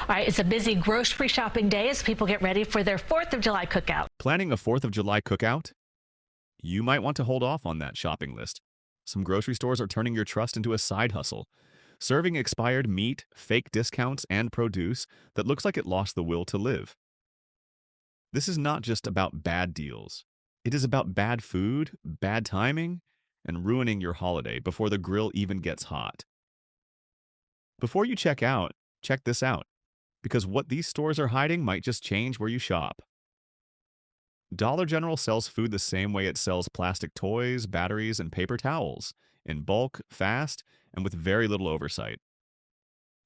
All right, it's a busy grocery shopping day as people get ready for their 4th of July cookout. Planning a 4th of July cookout? You might want to hold off on that shopping list. Some grocery stores are turning your trust into a side hustle, serving expired meat, fake discounts, and produce that looks like it lost the will to live. This is not just about bad deals. It is about bad food, bad timing, and ruining your holiday before the grill even gets hot. Before you check out, check this out, because what these stores are hiding might just change where you shop. Dollar General sells food the same way it sells plastic toys, batteries, and paper towels, in bulk, fast, and with very little oversight.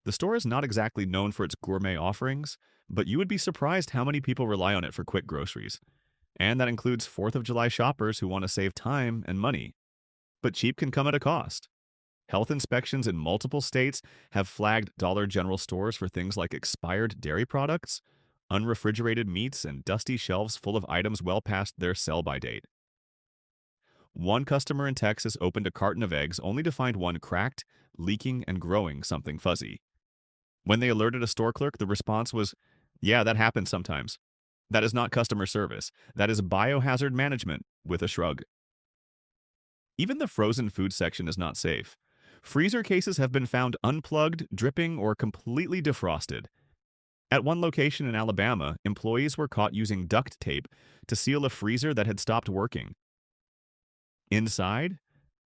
The store is not exactly known for its gourmet offerings, but you would be surprised how many people rely on it for quick groceries. And that includes 4th of July shoppers who want to save time and money. But cheap can come at a cost. Health inspections in multiple states have flagged Dollar General stores for things like expired dairy products, unrefrigerated meats, and dusty shelves full of items well past their sell-by date. One customer in Texas opened a carton of eggs only to find one cracked, leaking, and growing something fuzzy. When they alerted a store clerk, the response was, "Yeah, that happens sometimes. That is not customer service. That is biohazard management," with a shrug. Even the frozen food section is not safe. Freezer cases have been found unplugged, dripping, or completely defrosted. At one location in Alabama, employees were caught using duct tape to seal a freezer that had stopped working. Inside,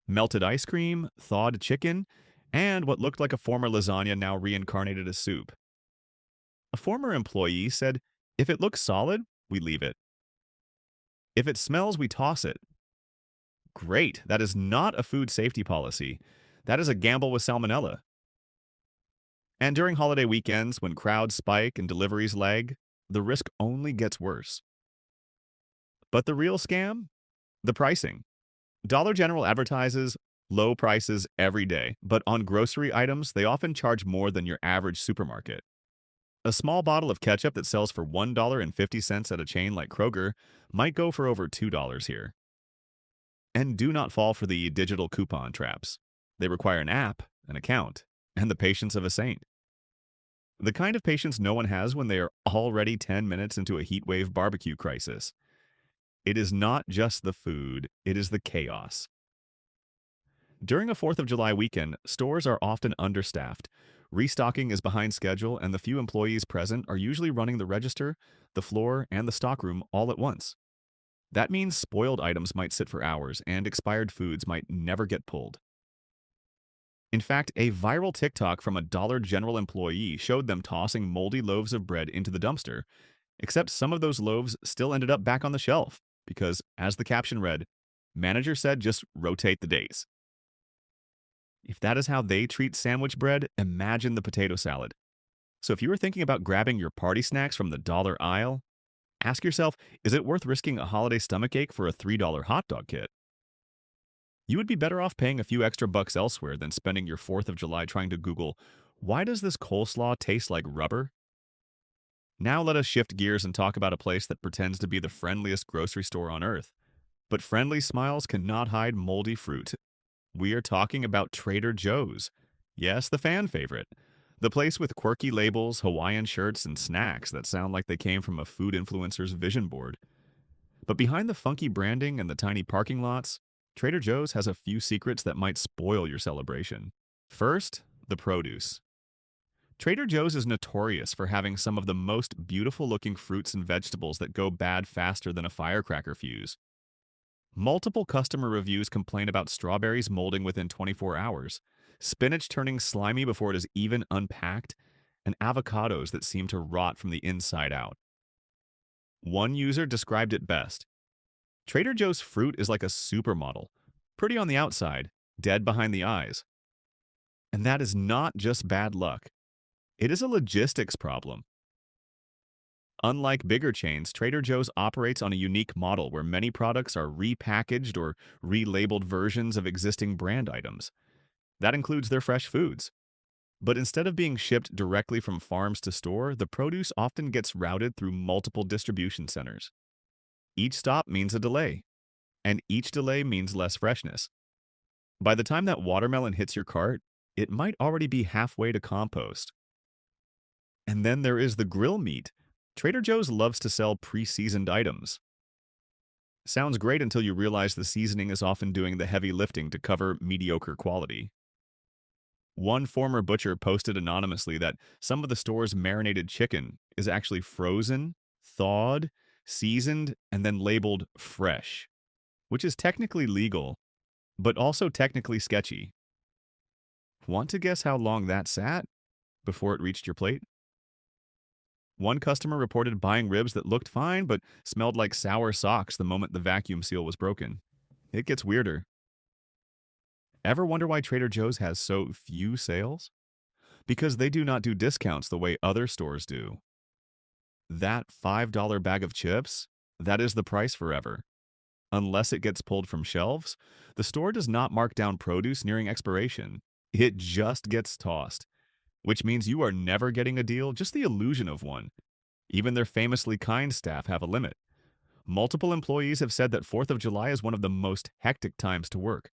melted ice cream, thawed chicken, and what looked like a former lasagna now reincarnated as soup. A former employee said, "If it looks solid, we leave it. If it smells, we toss it." Great, that is not a food safety policy. That is a gamble with salmonella. And during holiday weekends, when crowds spike and deliveries lag, the risk only gets worse. But the real scam? The pricing. Dollar General advertises low prices every day, but on grocery items, they often charge more than your average supermarket. A small bottle of ketchup that sells for $1.50 at a chain like Kroger might go for over $2 here. And do not fall for the digital coupon traps. They require an app, an account, and the patience of a saint. The kind of patience no one has when they are already 10 minutes into a heatwave barbecue crisis. It is not just the food, it is the chaos. During a 4th of July weekend, stores are often understaffed. Restocking is behind schedule, and the few employees present are usually running the register, the floor, and the stockroom all at once. That means spoiled items might sit for hours, and expired foods might never get pulled. In fact, a viral TikTok from a Dollar General employee showed them tossing moldy loaves of bread into the dumpster, except some of those loaves still ended up back on the shelf, because, as the caption read, "Manager said just rotate the days." If that is how they treat sandwich bread, imagine the potato salad. So if you were thinking about grabbing your party snacks from the dollar aisle, ask yourself, is it worth risking a holiday stomachache for a $3 hot dog kit? You would be better off paying a few extra bucks elsewhere than spending your 4th of July trying to Google, "Why does this coleslaw taste like rubber?" Now let us shift gears and talk about a place that pretends to be the friendliest grocery store on earth. But friendly smiles cannot hide moldy fruit. We are talking about Trader Joe's. Yes, the fan favorite. The place with quirky labels, Hawaiian shirts, and snacks that sound like they came from a food influencer's vision board. But behind the funky branding and the tiny parking lots, Trader Joe's has a few secrets that might spoil your celebration. First, the produce. Trader Joe's is notorious for having some of the most beautiful-looking fruits and vegetables that go bad faster than a firecracker fuse. Multiple customer reviews complain about strawberries molding within 24 hours, spinach turning slimy before it is even unpacked, and avocados that seem to rot from the inside out. One user described it best. Trader Joe's fruit is like a supermodel, pretty on the outside, dead behind the eyes. And that is not just bad luck. It is a logistics problem. Unlike bigger chains, Trader Joe's operates on a unique model where many products are repackaged or relabeled versions of existing brand items. That includes their fresh foods. But instead of being shipped directly from farms to store, the produce often gets routed through multiple distribution centers. Each stop means a delay, and each delay means less freshness. By the time that watermelon hits your cart, it might already be halfway to compost. And then there is the grill meat. Trader Joe's loves to sell pre-seasoned items. Sounds great until you realize the seasoning is often doing the heavy lifting to cover mediocre quality. One former butcher posted anonymously that some of the store's marinated chicken is actually frozen, thawed, seasoned, and then labeled fresh, which is technically legal, but also technically sketchy. Want to guess how long that sat before it reached your plate? One customer reported buying ribs that looked fine but smelled like sour socks the moment the vacuum seal was broken. It gets weirder. Ever wonder why Trader Joe's has so few sales? Because they do not do discounts the way other stores do. That $5 bag of chips, that is the price forever. Unless it gets pulled from shelves, the store does not mark down produce nearing expiration. It just gets tossed, which means you are never getting a deal, just the illusion of one. Even their famously kind staff have a limit. Multiple employees have said that 4th of July is one of the most hectic times to work.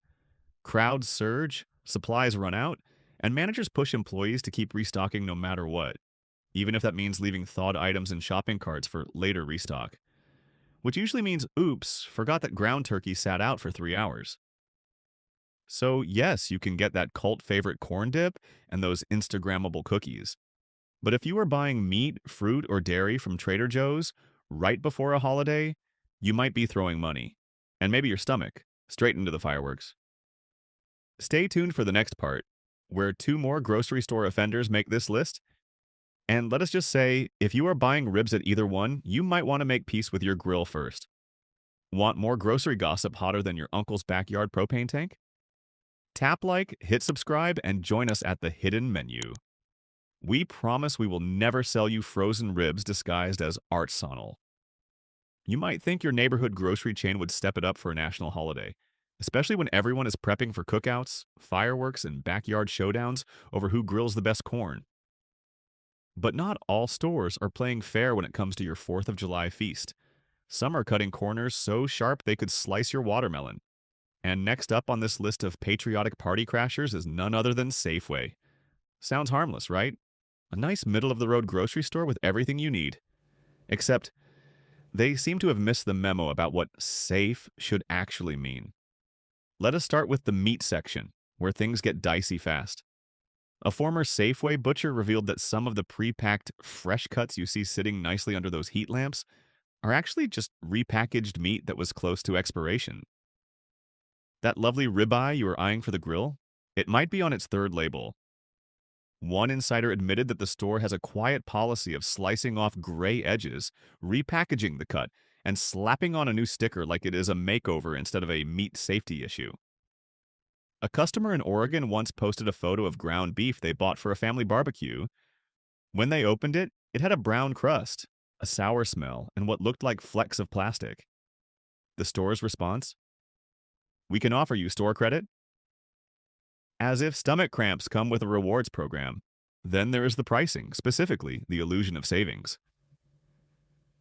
Crowds surge, supplies run out, and managers push employees to keep restocking no matter what, even if that means leaving thawed items in shopping carts for later restock. Which usually means, oops, forgot that ground turkey sat out for 3 hours. So, yes, you can get that cult favorite corn dip and those Instagrammable cookies. But if you are buying meat, fruit, or dairy from Trader Joe's right before a holiday, you might be throwing money, and maybe your stomach, straight into the fireworks. Stay tuned for the next part, where two more grocery store offenders make this list. And let us just say, if you are buying ribs at either one, you might want to make peace with your grill first. Want more grocery gossip hotter than your uncle's backyard propane tank? Tap like, hit subscribe, and join us at the hidden menu. We promise we will never sell you frozen ribs disguised as artisanal. You might think your neighborhood grocery chain would step it up for a national holiday, especially when everyone is prepping for cookouts, fireworks, and backyard showdowns over who grills the best corn. But not all stores are playing fair when it comes to your 4th of July feast. Some are cutting corners so sharp they could slice your watermelon. And next up on this list of patriotic party crashers is none other than Safeway. Sounds harmless, right? A nice middle-of-the-road grocery store with everything you need. Except, they seem to have missed the memo about what safe should actually mean. Let us start with the meat section, where things get dicey fast. A former Safeway butcher revealed that some of the pre-packed fresh cuts you see sitting nicely under those heat lamps are actually just repackaged meat that was close to expiration. That lovely ribeye you were eyeing for the grill? It might be on its third label. One insider admitted that the store has a quiet policy of slicing off gray edges, repackaging the cut, and slapping on a new sticker like it is a makeover instead of a meat safety issue. A customer in Oregon once posted a photo of ground beef they bought for a family barbecue. When they opened it, it had a brown crust, a sour smell, and what looked like flecks of plastic. The store's response? We can offer you store credit? As if stomach cramps come with a rewards program. Then there is the pricing, specifically the illusion of savings.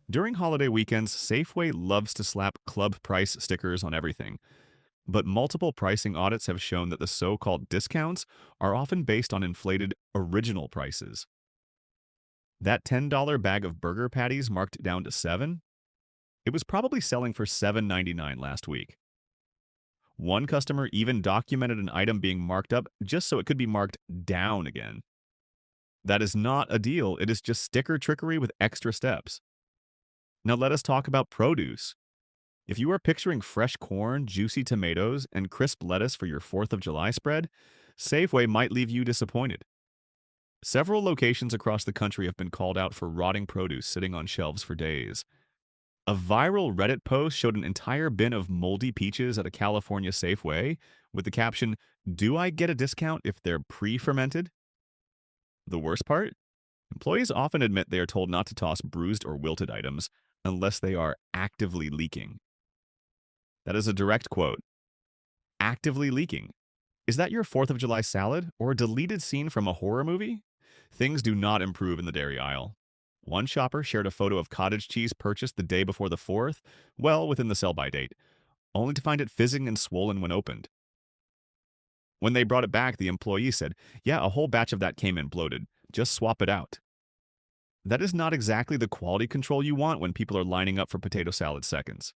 During holiday weekends, Safeway loves to slap club price stickers on everything. But multiple pricing audits have shown that the so-called discounts are often based on inflated original prices. That $10 bag of burger patties marked down to $7? It was probably selling for $7.99 last week. One customer even documented an item being marked up just so it could be marked down again. That is not a deal, it is just sticker trickery with extra steps. Now let us talk about produce. If you are picturing fresh corn, juicy tomatoes, and crisp lettuce for your 4th of July spread, Safeway might leave you disappointed. Several locations across the country have been called out for rotting produce sitting on shelves for days. A viral Reddit post showed an entire bin of moldy peaches at a California Safeway with the caption, "Do I get a discount if they're pre-fermented?" The worst part? Employees often admit they are told not to toss bruised or wilted items unless they are actively leaking. That is a direct quote. Actively leaking. Is that your 4th of July salad or a deleted scene from a horror movie? Things do not improve in the dairy aisle. One shopper shared a photo of cottage cheese purchased the day before the 4th, well within the sell-by date, only to find it fizzing and swollen when opened. When they brought it back, the employee said, "Yeah, a whole batch of that came in bloated. Just swap it out." That is not exactly the quality control you want when people are lining up for potato salad seconds.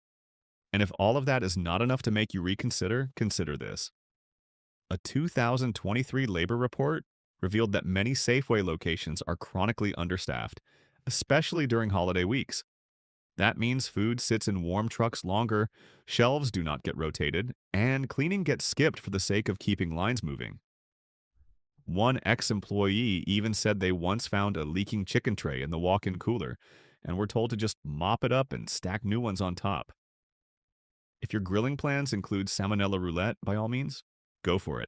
And if all of that is not enough to make you reconsider, consider this. A 2023 labor report revealed that many Safeway locations are chronically understaffed, especially during holiday weeks. That means food sits in warm trucks longer, shelves do not get rotated, and cleaning gets skipped for the sake of keeping lines moving. One ex-employee even said they once found a leaking chicken tray in the walk-in cooler and were told to just mop it up and stack new ones on top. If your grilling plans include salmonella roulette, by all means, go for it.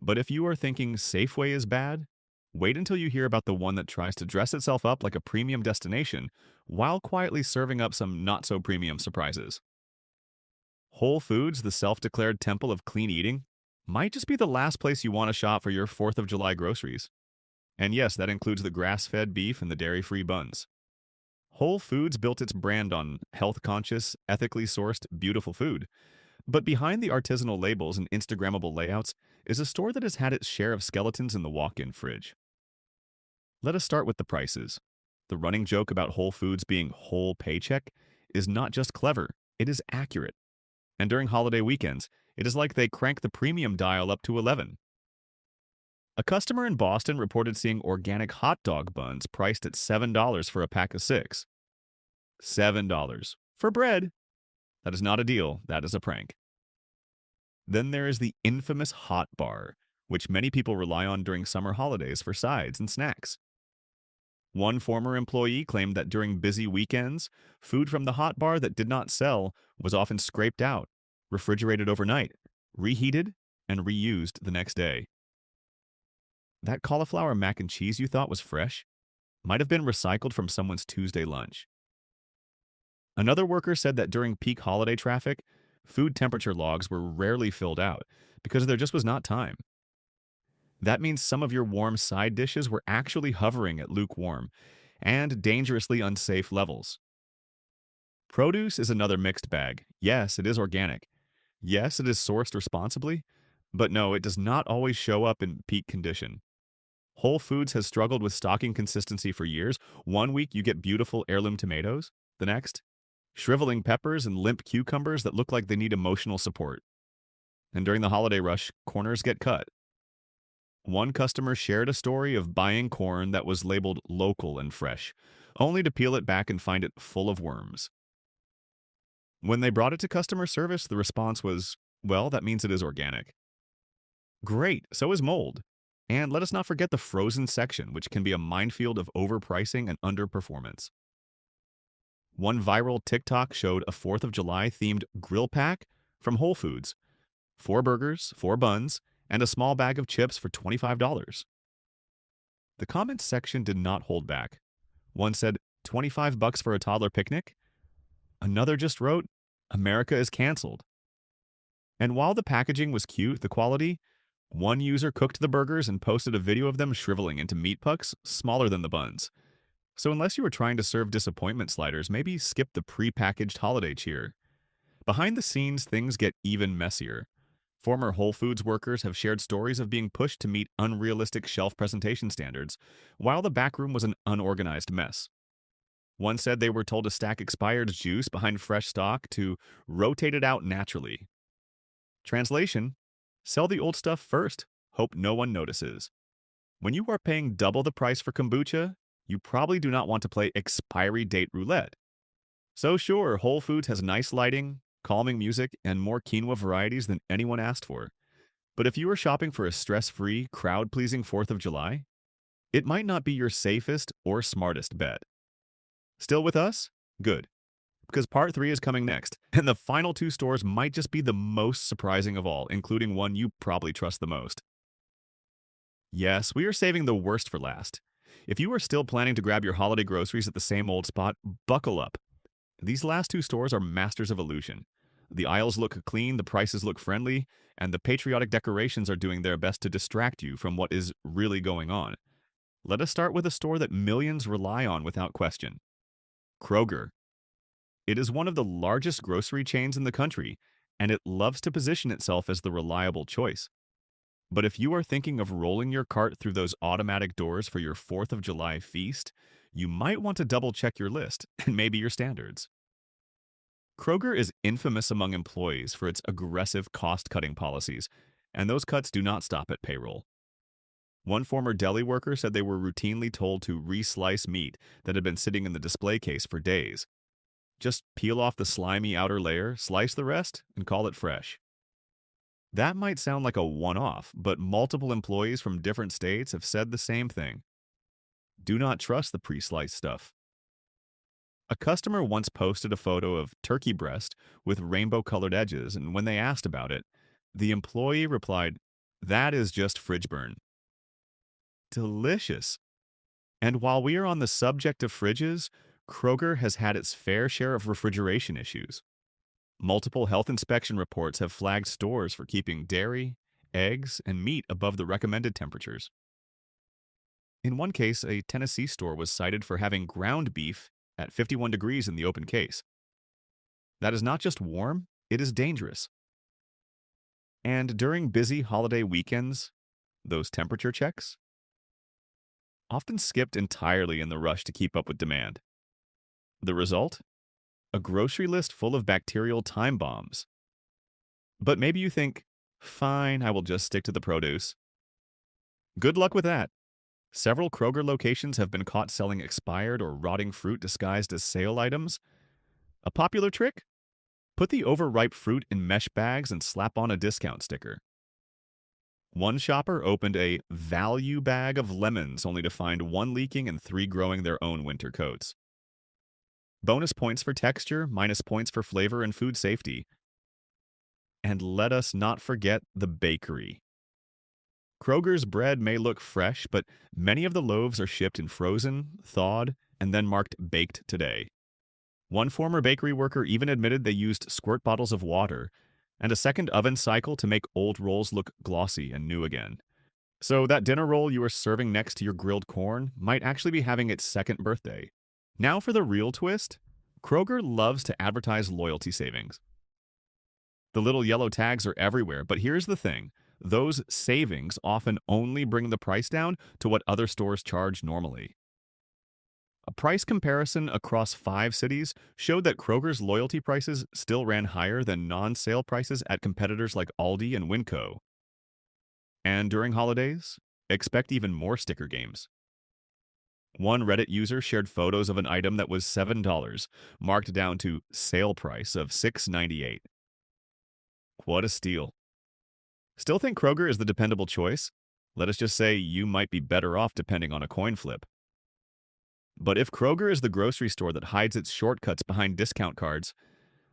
But if you are thinking Safeway is bad, wait until you hear about the one that tries to dress itself up like a premium destination while quietly serving up some not-so-premium surprises. Whole Foods, the self-declared temple of clean eating, might just be the last place you want to shop for your 4th of July groceries. And yes, that includes the grass-fed beef and the dairy-free buns. Whole Foods built its brand on health-conscious, ethically sourced, beautiful food. But behind the artisanal labels and Instagrammable layouts is a store that has had its share of skeletons in the walk-in fridge. Let us start with the prices. The running joke about Whole Foods being whole paycheck is not just clever, it is accurate. And during holiday weekends, it is like they crank the premium dial up to 11. A customer in Boston reported seeing organic hot dog buns priced at $7 for a pack of 6. $7. For bread. That is not a deal, that is a prank. Then there is the infamous hot bar, which many people rely on during summer holidays for sides and snacks. One former employee claimed that during busy weekends, food from the hot bar that did not sell was often scraped out, refrigerated overnight, reheated, and reused the next day. That cauliflower mac and cheese you thought was fresh might have been recycled from someone's Tuesday lunch. Another worker said that during peak holiday traffic, food temperature logs were rarely filled out because there just was not time. That means some of your warm side dishes were actually hovering at lukewarm and dangerously unsafe levels. Produce is another mixed bag. Yes, it is organic. Yes, it is sourced responsibly. But no, it does not always show up in peak condition. Whole Foods has struggled with stocking consistency for years. One week you get beautiful heirloom tomatoes. The next, shriveling peppers and limp cucumbers that look like they need emotional support. And during the holiday rush, corners get cut. One customer shared a story of buying corn that was labeled local and fresh, only to peel it back and find it full of worms. When they brought it to customer service, the response was, well, that means it is organic. Great, so is mold. And let us not forget the frozen section, which can be a minefield of overpricing and underperformance. One viral TikTok showed a 4th of July themed grill pack from Whole Foods. 4 burgers, 4 buns, and a small bag of chips for $25. The comments section did not hold back. One said, $25 for a toddler picnic? Another just wrote, America is canceled. And while the packaging was cute, the quality, one user cooked the burgers and posted a video of them shriveling into meat pucks smaller than the buns. So unless you were trying to serve disappointment sliders, maybe skip the pre-packaged holiday cheer. Behind the scenes, things get even messier. Former Whole Foods workers have shared stories of being pushed to meet unrealistic shelf presentation standards, while the backroom was an unorganized mess. One said they were told to stack expired juice behind fresh stock to rotate it out naturally. Translation: sell the old stuff first, hope no one notices. When you are paying double the price for kombucha, you probably do not want to play expiry date roulette. So sure, Whole Foods has nice lighting, calming music, and more quinoa varieties than anyone asked for. But if you are shopping for a stress-free, crowd-pleasing 4th of July, it might not be your safest or smartest bet. Still with us? Good. Because part 3 is coming next, and the final 2 stores might just be the most surprising of all, including one you probably trust the most. Yes, we are saving the worst for last. If you are still planning to grab your holiday groceries at the same old spot, buckle up. These last 2 stores are masters of illusion. The aisles look clean, the prices look friendly, and the patriotic decorations are doing their best to distract you from what is really going on. Let us start with a store that millions rely on without question. Kroger. It is one of the largest grocery chains in the country, and it loves to position itself as the reliable choice. But if you are thinking of rolling your cart through those automatic doors for your 4th of July feast, you might want to double check your list and maybe your standards. Kroger is infamous among employees for its aggressive cost cutting policies, and those cuts do not stop at payroll. One former deli worker said they were routinely told to re-slice meat that had been sitting in the display case for days. Just peel off the slimy outer layer, slice the rest, and call it fresh. That might sound like a one-off, but multiple employees from different states have said the same thing. Do not trust the pre-sliced stuff. A customer once posted a photo of turkey breast with rainbow-colored edges, and when they asked about it, the employee replied, "That is just fridge burn." Delicious. And while we are on the subject of fridges, Kroger has had its fair share of refrigeration issues. Multiple health inspection reports have flagged stores for keeping dairy, eggs, and meat above the recommended temperatures. In one case, a Tennessee store was cited for having ground beef at 51 degrees in the open case. That is not just warm, it is dangerous. And during busy holiday weekends, those temperature checks often skipped entirely in the rush to keep up with demand. The result? A grocery list full of bacterial time bombs. But maybe you think, fine, I will just stick to the produce. Good luck with that. Several Kroger locations have been caught selling expired or rotting fruit disguised as sale items. A popular trick? Put the overripe fruit in mesh bags and slap on a discount sticker. One shopper opened a value bag of lemons only to find one leaking and three growing their own winter coats. Bonus points for texture, minus points for flavor and food safety. And let us not forget the bakery. Kroger's bread may look fresh, but many of the loaves are shipped in frozen, thawed, and then marked baked today. One former bakery worker even admitted they used squirt bottles of water and a second oven cycle to make old rolls look glossy and new again. So that dinner roll you are serving next to your grilled corn might actually be having its second birthday. Now for the real twist. Kroger loves to advertise loyalty savings. The little yellow tags are everywhere, but here's the thing. Those savings often only bring the price down to what other stores charge normally. A price comparison across 5 cities showed that Kroger's loyalty prices still ran higher than non-sale prices at competitors like Aldi and Winco. And during holidays, expect even more sticker games. One Reddit user shared photos of an item that was $7, marked down to sale price of $6.98. What a steal. Still think Kroger is the dependable choice? Let us just say you might be better off depending on a coin flip. But if Kroger is the grocery store that hides its shortcuts behind discount cards,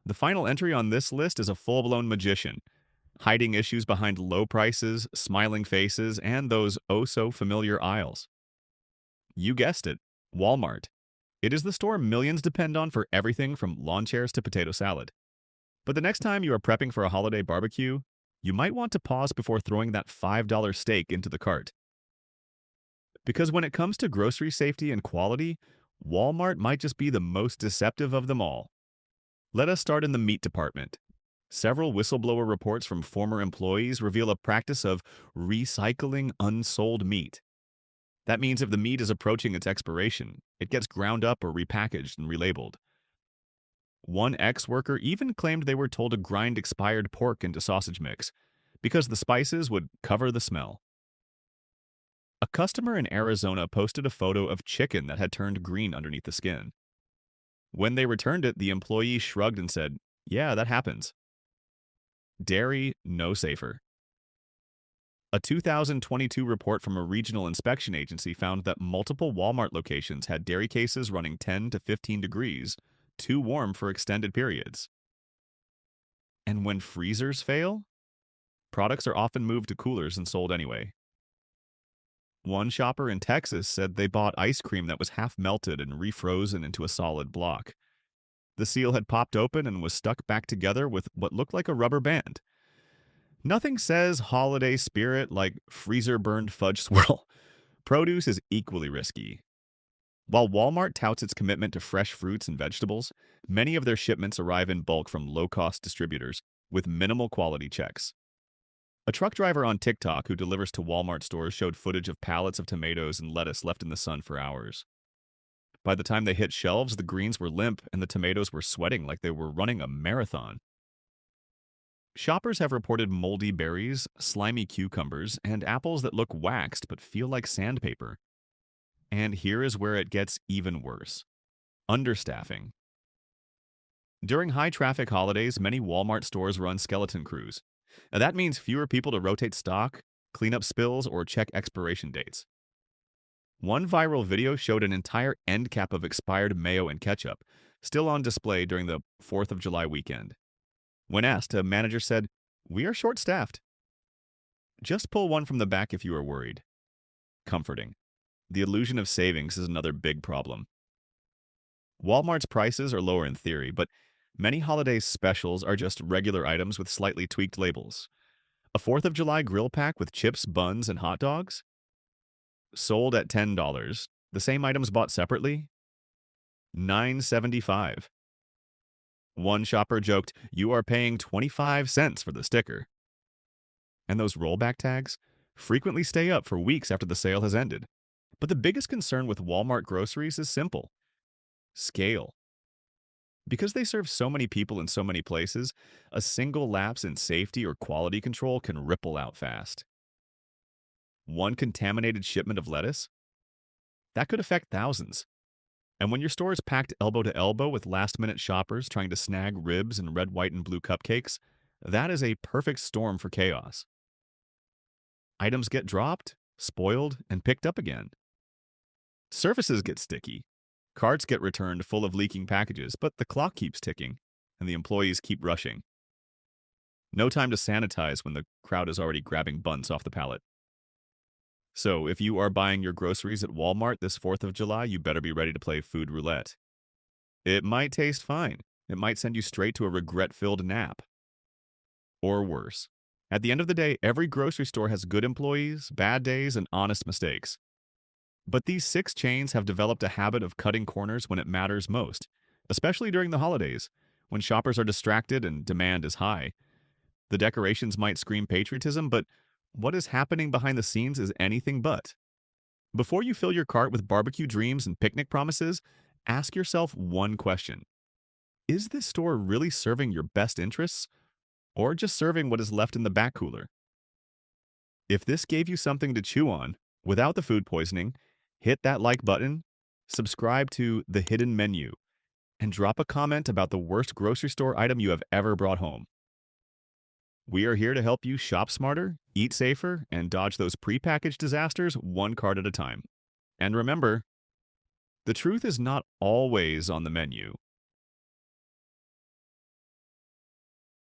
the final entry on this list is a full-blown magician, hiding issues behind low prices, smiling faces, and those oh-so-familiar aisles. You guessed it, Walmart. It is the store millions depend on for everything from lawn chairs to potato salad. But the next time you are prepping for a holiday barbecue, you might want to pause before throwing that $5 steak into the cart. Because when it comes to grocery safety and quality, Walmart might just be the most deceptive of them all. Let us start in the meat department. Several whistleblower reports from former employees reveal a practice of recycling unsold meat. That means if the meat is approaching its expiration, it gets ground up or repackaged and relabeled. One ex-worker even claimed they were told to grind expired pork into sausage mix because the spices would cover the smell. A customer in Arizona posted a photo of chicken that had turned green underneath the skin. When they returned it, the employee shrugged and said, "Yeah, that happens." Dairy, no safer. A 2022 report from a regional inspection agency found that multiple Walmart locations had dairy cases running 10 to 15 degrees, too warm for extended periods. And when freezers fail, products are often moved to coolers and sold anyway. One shopper in Texas said they bought ice cream that was half melted and refrozen into a solid block. The seal had popped open and was stuck back together with what looked like a rubber band. Nothing says holiday spirit like freezer-burned fudge swirl. Produce is equally risky. While Walmart touts its commitment to fresh fruits and vegetables, many of their shipments arrive in bulk from low-cost distributors with minimal quality checks. A truck driver on TikTok who delivers to Walmart stores showed footage of pallets of tomatoes and lettuce left in the sun for hours. By the time they hit shelves, the greens were limp and the tomatoes were sweating like they were running a marathon. Shoppers have reported moldy berries, slimy cucumbers, and apples that look waxed but feel like sandpaper. And here is where it gets even worse: understaffing. During high traffic holidays, many Walmart stores run skeleton crews. Now, that means fewer people to rotate stock, clean up spills, or check expiration dates. One viral video showed an entire end cap of expired mayo and ketchup, still on display during the 4th of July weekend. When asked, a manager said, "We are short staffed." Just pull one from the back if you are worried. Comforting. The illusion of savings is another big problem. Walmart's prices are lower in theory, but many holiday specials are just regular items with slightly tweaked labels. A 4th of July grill pack with chips, buns, and hot dogs? Sold at $10. The same items bought separately? $9.75. One shopper joked, "You are paying 25 cents for the sticker." And those rollback tags frequently stay up for weeks after the sale has ended. But the biggest concern with Walmart groceries is simple: scale. Because they serve so many people in so many places, a single lapse in safety or quality control can ripple out fast. One contaminated shipment of lettuce? That could affect thousands. And when your store is packed elbow to elbow with last-minute shoppers trying to snag ribs and red, white, and blue cupcakes, that is a perfect storm for chaos. Items get dropped, spoiled, and picked up again. Surfaces get sticky. Carts get returned full of leaking packages, but the clock keeps ticking, and the employees keep rushing. No time to sanitize when the crowd is already grabbing buns off the pallet. So, if you are buying your groceries at Walmart this 4th of July, you better be ready to play food roulette. It might taste fine. It might send you straight to a regret-filled nap. Or worse. At the end of the day, every grocery store has good employees, bad days, and honest mistakes. But these 6 chains have developed a habit of cutting corners when it matters most, especially during the holidays, when shoppers are distracted and demand is high. The decorations might scream patriotism, but what is happening behind the scenes is anything but. Before you fill your cart with barbecue dreams and picnic promises, ask yourself one question: is this store really serving your best interests, or just serving what is left in the back cooler? If this gave you something to chew on, without the food poisoning, hit that like button, subscribe to The Hidden Menu, and drop a comment about the worst grocery store item you have ever brought home. We are here to help you shop smarter, eat safer, and dodge those prepackaged disasters one cart at a time. And remember, the truth is not always on the menu.